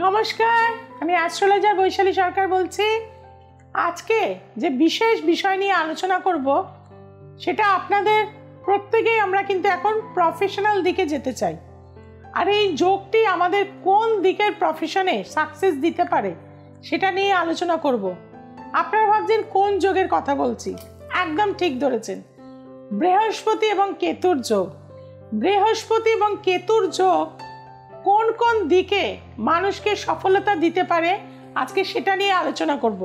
নমস্কার, আমি অ্যাস্ট্রোলজার বৈশালী সরকার বলছি। আজকে যে বিশেষ বিষয় নিয়ে আলোচনা করব সেটা আপনাদের প্রত্যেকেই আমরা কিন্তু এখন প্রফেশনাল দিকে যেতে চাই, আর এই যোগটি আমাদের কোন দিকের প্রফেশনে সাকসেস দিতে পারে সেটা নিয়ে আলোচনা করব। আপনারা ভাবছেন কোন যোগের কথা বলছি? একদম ঠিক ধরেছেন, বৃহস্পতি এবং কেতুর যোগ। বৃহস্পতি এবং কেতুর যোগ কোন কোন দিকে মানুষকে সফলতা দিতে পারে আজকে সেটা নিয়ে আলোচনা করব।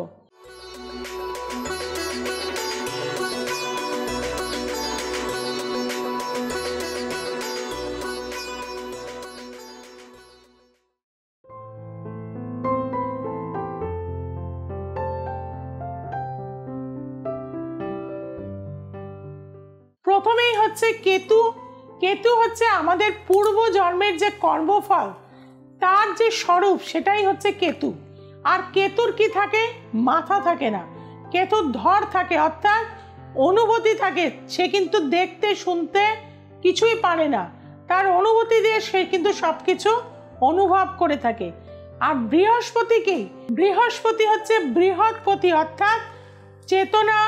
প্রথমেই হচ্ছে কেতু। কেতু হচ্ছে আমাদের পূর্ব জন্মের যে কর্মফল তার যে স্বরূপ সেটাই হচ্ছে কেতু। আর কেতুর কি থাকে? মাথা থাকে না, কেতুর ধর থাকে, অর্থাৎ অনুভূতি থাকে। সে কিন্তু দেখতে শুনতে কিছুই পারে না, তার অনুভূতি দিয়ে সে কিন্তু সব কিছু অনুভব করে থাকে। আর বৃহস্পতি কি? বৃহস্পতি হচ্ছে বৃহৎপতি, অর্থাৎ চেতনা,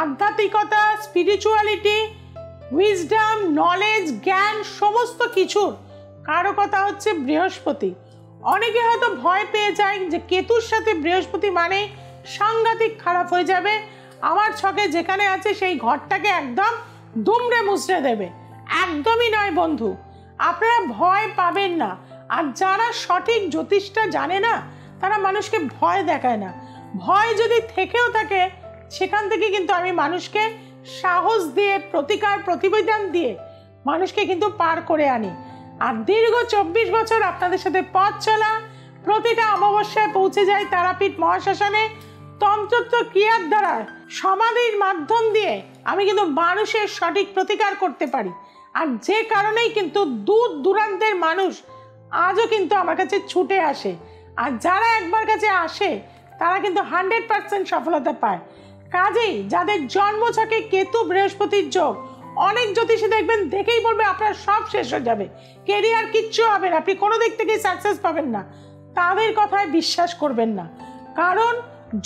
আধ্যাত্মিকতা, স্পিরিচুয়ালিটি, উইজডম, নলেজ, জ্ঞান সমস্ত কিছুর কারকতা হচ্ছে বৃহস্পতি। অনেকে হয়তো ভয় পেয়ে যায় যে কেতুর সাথে বৃহস্পতি মানে সাংঘাতিক খারাপ হয়ে যাবে, আমার ছকে যেখানে আছে সেই ঘরটাকে একদম দুমড়ে মুচড়ে দেবে। একদমই নয় বন্ধু, আপনারা ভয় পাবেন না। আর যারা সঠিক জ্যোতিষটা জানে না তারা মানুষকে ভয় দেখায় না। ভয় যদি থেকেও থাকে সেখান থেকে কিন্তু আমি মানুষকে সাহস দিয়ে, প্রতিকার প্রতিবেদন দিয়ে মানুষকে কিন্তু পার করে আনি। আর দীর্ঘ 24 বছর আপনাদের সাথে পথ চলা, প্রতিটা অমাবস্যায় পৌঁছে যায় তারাপীঠ মহাশ্মশানে তন্ত্র ক্রিয়ার দ্বারা, সমাধির মাধ্যম দিয়ে আমি কিন্তু মানুষের সঠিক প্রতিকার করতে পারি। আর যে কারণেই কিন্তু দূর দূরান্তের মানুষ আজও কিন্তু আমার কাছে ছুটে আসে। আর যারা একবার কাছে আসে তারা কিন্তু 100% সফলতা পায়। কাজেই যাদের জন্মছকে কেতু বৃহস্পতির যোগ, অনেক জ্যোতিষী দেখবেন দেখেই বলবে আপনার সব শেষ হয়ে যাবে, কেরিয়ার কিচ্ছু হবে না, আপনি কোনো দিক থেকেই সাকসেস পাবেন না। তাদের কথায় বিশ্বাস করবেন না, কারণ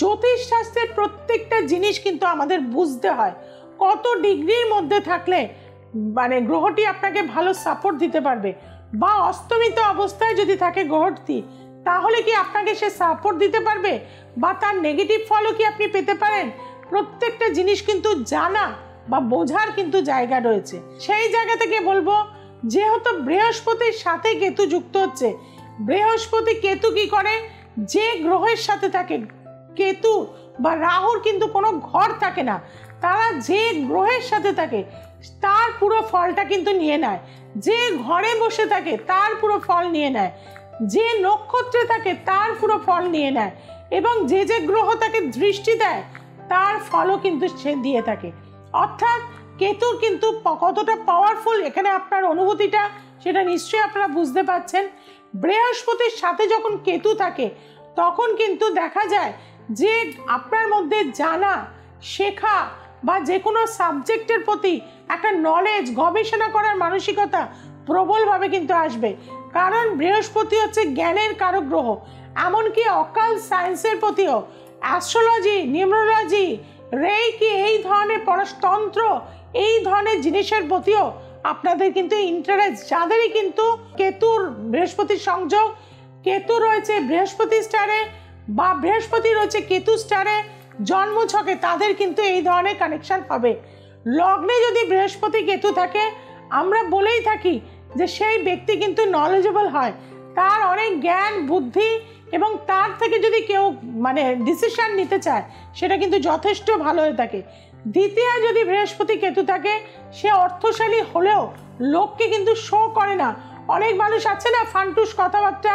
জ্যোতিষ শাস্ত্রের প্রত্যেকটা জিনিস কিন্তু আমাদের বুঝতে হয়। কত ডিগ্রির মধ্যে থাকলে মানে গ্রহটি আপনাকে ভালো সাপোর্ট দিতে পারবে, বা অস্তমিত অবস্থায় যদি থাকে গ্রহটি, তাহলে কি আপনাকে সে সাপোর্ট দিতে পারবে, বা তার নেগেটিভ ফলও কি আপনি পেতে পারেন। প্রত্যেকটা জিনিস কিন্তু জানা বা বোঝার কিন্তু জায়গা রয়েছে। সেই জায়গা থেকে বলবো, যেহেতু বৃহস্পতির সাথে কেতু যুক্ত হচ্ছে, বৃহস্পতি কেতু কি করে, যে গ্রহের সাথে থাকে, কেতু বা রাহুর কিন্তু কোনো ঘর থাকে না, তারা যে গ্রহের সাথে থাকে তার পুরো ফলটা কিন্তু নিয়ে নেয়। যে ঘরে বসে থাকে তার পুরো ফল নিয়ে নেয়, যে নক্ষত্রে থাকে তার পুরো ফল নিয়ে নেয়, এবং যে যে গ্রহ তাকে দৃষ্টি দেয় তার ফলও কিন্তু সে দিয়ে থাকে। অর্থাৎ কেতুর কিন্তু কতটা পাওয়ারফুল এখানে আপনার অনুভূতিটা সেটা নিশ্চয়ই আপনারা বুঝতে পারছেন। বৃহস্পতির সাথে যখন কেতু থাকে তখন কিন্তু দেখা যায় যে আপনার মধ্যে জানা, শেখা বা যে কোনো সাবজেক্টের প্রতি একটা নলেজ, গবেষণা করার মানসিকতা প্রবলভাবে কিন্তু আসবে। কারণ বৃহস্পতি হচ্ছে জ্ঞানের কারক গ্রহ। এমনকি অকাল সায়েন্সের প্রতিও, অ্যাস্ট্রোলজি, নিউমেরোলজি, রেইকি, এই ধরনের পরতন্ত্র, এই ধরনের জিনিসের প্রতিও আপনাদের কিন্তু ইন্টারেস্ট, যাদেরই কিন্তু কেতুর বৃহস্পতির সংযোগ, কেতু রয়েছে বৃহস্পতি স্টারে বা বৃহস্পতি রয়েছে কেতু স্টারে জন্মছকে, তাদের কিন্তু এই ধরনের কানেকশন হবে। লগ্নে যদি বৃহস্পতি কেতু থাকে, আমরা বলেই থাকি যে সেই ব্যক্তি কিন্তু নলেজেবল হয়, তার অনেক জ্ঞান বুদ্ধি, এবং তার থেকে যদি কেউ মানে ডিসিশন নিতে চায় সেটা কিন্তু যথেষ্ট ভালো হয়ে থাকে। দ্বিতীয় যদি বৃহস্পতি কেতু থাকে, সে অর্থশালী হলেও লোককে কিন্তু শো করে না। অনেক মানুষ আছে না ফান্টুস কথাবার্তা,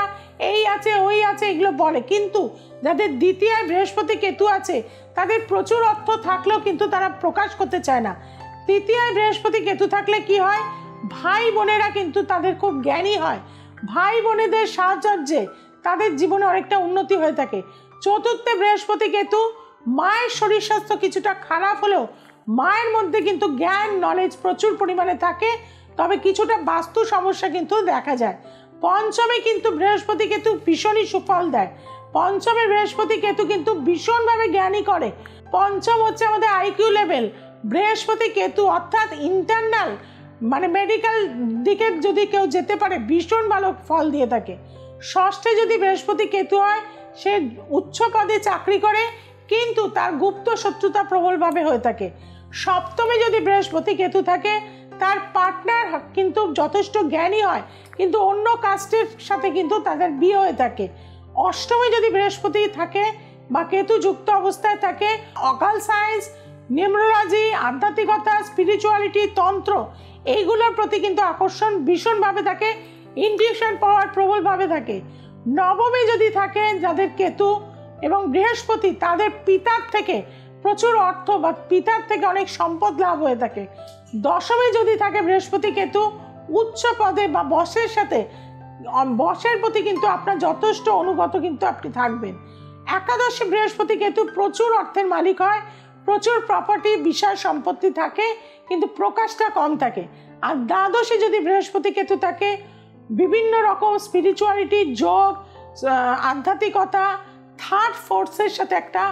এই আছে ওই আছে এগুলো বলে, কিন্তু যাদের দ্বিতীয় বৃহস্পতি কেতু আছে তাদের প্রচুর অর্থ থাকলেও কিন্তু তারা প্রকাশ করতে চায় না। তৃতীয় বৃহস্পতি কেতু থাকলে কি হয়, ভাই বোনেরা কিন্তু তাদের খুব জ্ঞানী হয়, ভাই বোনেদের সাহায্যে তাদের জীবনে অনেকটা উন্নতি হয়ে থাকে। চতুর্থে বৃহস্পতি কেতু, মায়ের শরীর স্বাস্থ্য কিছুটা খারাপ হলেও মায়ের মধ্যে কিন্তু জ্ঞান নলেজ প্রচুর পরিমাণে থাকে, তবে কিছুটা বাস্তু সমস্যা কিন্তু দেখা যায়। পঞ্চমে কিন্তু বৃহস্পতি কেতু ভীষণই সুফল দেয়। পঞ্চমে বৃহস্পতি কেতু কিন্তু ভীষণভাবে জ্ঞানী করে। পঞ্চম হচ্ছে আমাদের আইকিউ লেভেল। বৃহস্পতি কেতু অর্থাৎ ইন্টারনাল মানে মেডিকেল দিকে যদি কেউ যেতে পারে ভীষণ ভালো ফল দিয়ে থাকে। ষষ্ঠে যদি বৃহস্পতি কেতু হয় সে উচ্চ পদে চাকরি করে, কিন্তু তার গুপ্ত শত্রুতা প্রবলভাবে হয়ে থাকে। সপ্তমে যদি বৃহস্পতি কেতু থাকে তার পার্টনার কিন্তু যথেষ্ট জ্ঞানী হয়, কিন্তু অন্য কাস্টের সাথে কিন্তু তাদের বিয়ে হয়ে থাকে। অষ্টমে যদি বৃহস্পতি থাকে বা কেতু যুক্ত অবস্থায় থাকে, অকাল সায়েন্স, নিউমেরোলজি, আধ্যাত্মিকতা, স্পিরিচুয়ালিটি, তন্ত্র এইগুলোর প্রতি কিন্তু আকর্ষণ ভীষণভাবে থাকে, ইনটিউশন পাওয়ার প্রবলভাবে থাকে। নবমে যদি থাকে যাদের কেতু এবং বৃহস্পতি, তাদের পিতার থেকে প্রচুর অর্থ বা পিতার থেকে অনেক সম্পদ লাভ হয়ে থাকে। দশমে যদি থাকে বৃহস্পতি কেতু উচ্চ পদে বা বসের সাথে, বসের প্রতি কিন্তু আপনার যথেষ্ট অনুগত কিন্তু আপনি থাকবেন। একাদশে বৃহস্পতি কেতু প্রচুর অর্থের মালিক হয়, প্রচুর প্রপার্টি বিষয় সম্পত্তি থাকে, কিন্তু প্রকাশটা কম থাকে। আর দ্বাদশে যদি বৃহস্পতি কেতু থাকে বিভিন্ন রকম স্পিরিচুয়ালিটি, যোগ, আধ্যাত্মিকতা, থার্ড ফোর্সের সাথে একটা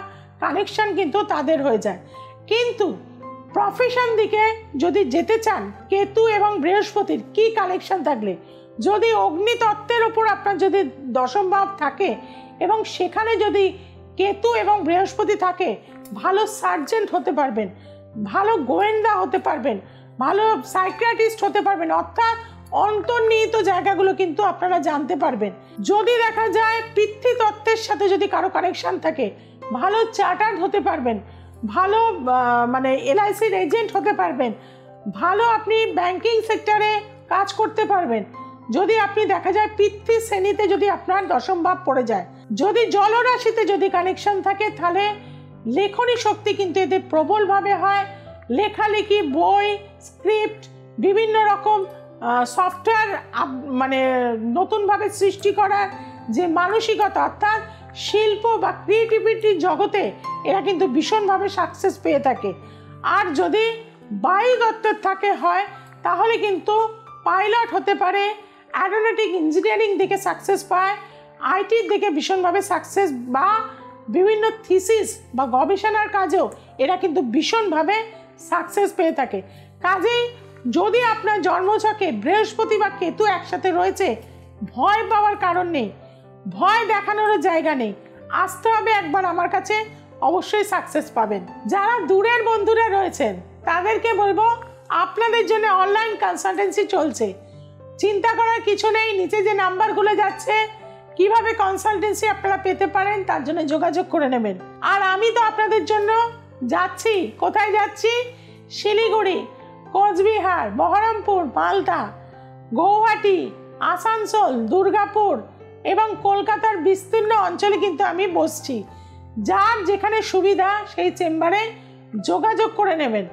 কানেকশন কিন্তু তাদের হয়ে যায়। কিন্তু প্রফেশন দিকে যদি যেতে চান, কেতু এবং বৃহস্পতির কি কানেকশন থাকলে, যদি অগ্নিতত্ত্বের উপর আপনার যদি দশম ভাব থাকে এবং সেখানে যদি কেতু এবং বৃহস্পতি থাকে, ভালো সার্জেন্ট হতে পারবেন, ভালো গোয়েন্দা হতে পারবেন, ভালো সাইকিয়াট্রিস্ট হতে পারবেন, অর্থাৎ অন্তর্নিহিত জায়গাগুলো কিন্তু আপনারা জানতে পারবেন। যদি দেখা যায় পিতৃতত্ত্বের সাথে যদি কারো কানেকশন থাকে, ভালো চার্টার্ড হতে পারবেন, ভালো মানে এলআইসির এজেন্ট হতে পারবেন, ভালো আপনি ব্যাংকিং সেক্টরে কাজ করতে পারবেন। যদি আপনি দেখা যায় পিতৃ শ্রেণীতে যদি আপনার দশম ভাব পড়ে যায়, যদি জলরাশিতে যদি কানেকশন থাকে, তাহলে লেখনী শক্তি কিন্তু এদের প্রবলভাবে হয়। লেখালেখি, বই, স্ক্রিপ্ট, বিভিন্ন রকম সফটওয়্যার মানে নতুনভাবে সৃষ্টি করার যে মানসিকতা, অর্থাৎ শিল্প বা ক্রিয়েটিভিটির জগতে এরা কিন্তু ভীষণভাবে সাকসেস পেয়ে থাকে। আর যদি বায়ুতত্ত্বের থাকে হয়, তাহলে কিন্তু পাইলট হতে পারে, অ্যারোনটিক ইঞ্জিনিয়ারিং দিকে সাকসেস পায়, আইটির দিকে ভীষণভাবে সাকসেস, বা বিভিন্ন থিসিস বা গবেষণার কাজেও এরা কিন্তু ভীষণভাবে সাকসেস পেয়ে থাকে। কাজেই যদি আপনার জন্মছকে বৃহস্পতি বা কেতু একসাথে রয়েছে, ভয় পাওয়ার কারণ নেই, ভয় দেখানোর জায়গা নেই, আসতে হবে একবার আমার কাছে, অবশ্যই সাকসেস পাবেন। যারা দূরের বন্ধুরা রয়েছেন তাদেরকে বলবো আপনাদের জন্য অনলাইন কনসালটেন্সি চলছে, চিন্তা করার কিছু নেই। নিচে যে নাম্বারগুলো যাচ্ছে, কিভাবে কনসালটেন্সি আপনারা পেতে পারেন তার জন্য যোগাযোগ করে নেবেন। আর আমি তো আপনাদের জন্য যাচ্ছি, কোথায় যাচ্ছি? শিলিগুড়ি, কোচবিহার, বহরমপুর, মালদা, গৌহাটি, আসানসোল, দুর্গাপুর এবং কলকাতার বিস্তীর্ণ অঞ্চলে কিন্তু আমি বসছি। যার যেখানে সুবিধা সেই চেম্বারে যোগাযোগ করে নেবেন।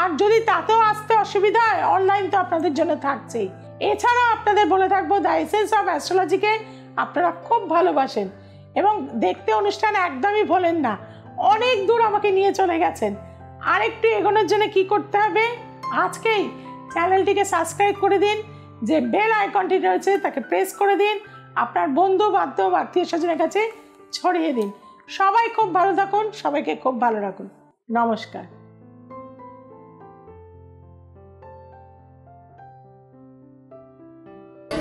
আর যদি তাতেও আসতে অসুবিধা হয়, অনলাইন তো আপনাদের জন্য থাকছেই। এছাড়াও আপনাদের বলে থাকবো দ্য এসেন্স অফ অ্যাস্ট্রোলজিকে আপনারা খুব ভালোবাসেন এবং দেখতে অনুষ্ঠান একদমই ভোলেন না। অনেক দূর আমাকে নিয়ে চলে গেছেন। আরেকটু এগোনোর জন্য কি করতে হবে? আজকেই চ্যানেলটিকে সাবস্ক্রাইব করে দিন, যে বেল আইকনটি রয়েছে তাকে প্রেস করে দিন, আপনার বন্ধু বান্ধব আত্মীয় স্বজনের কাছে ছড়িয়ে দিন। সবাই খুব ভালো থাকুন, সবাইকে খুব ভালো রাখুন। নমস্কার।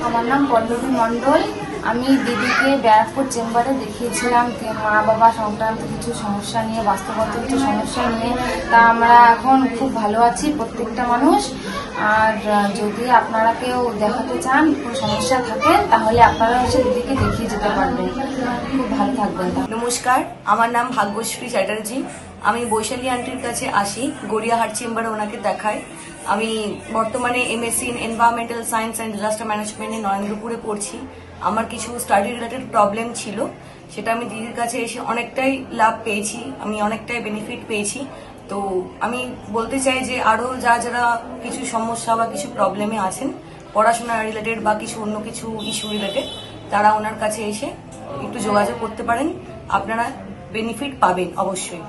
আমার নাম পল্লবী মণ্ডল। আমি দিদিকে ব্যারাকপুর চেম্বারে দেখিয়েছিলাম মা বাবা সংক্রান্ত কিছু সমস্যা নিয়ে, বাস্তবগত কিছু সমস্যা নিয়ে। তা আমরা এখন খুব ভালো আছি প্রত্যেকটা মানুষ। আর যদি আপনারা কেউ দেখাতে চান, কোনো সমস্যা থাকে, তাহলে আপনারা এসে দিদিকে দেখিয়ে যেতে পারবেন। খুব ভালো থাকবেন। নমস্কার, আমার নাম ভাগ্যশ্রী চ্যাটার্জি। আমি বৈশালী আন্টির কাছে আসি, গড়িয়াহাট চেম্বারে ওনাকে দেখাই। আমি বর্তমানে MSc in environmental science and disaster ম্যানেজমেন্টে নরেন্দ্রপুরে পড়ছি। আমার কিছু স্টাডি রিলেটেড প্রবলেম ছিল, সেটা আমি দিদির কাছে এসে অনেকটাই লাভ পেয়েছি, আমি অনেকটাই বেনিফিট পেয়েছি। তো আমি বলতে চাই যে আরও যারা কিছু সমস্যা বা কিছু প্রবলেমে আছেন, পড়াশোনা রিলেটেড বা কিছু অন্য কিছু ইস্যু রিলেটেড, তারা ওনার কাছে এসে একটু যোগাযোগ করতে পারেন, আপনারা বেনিফিট পাবেন অবশ্যই।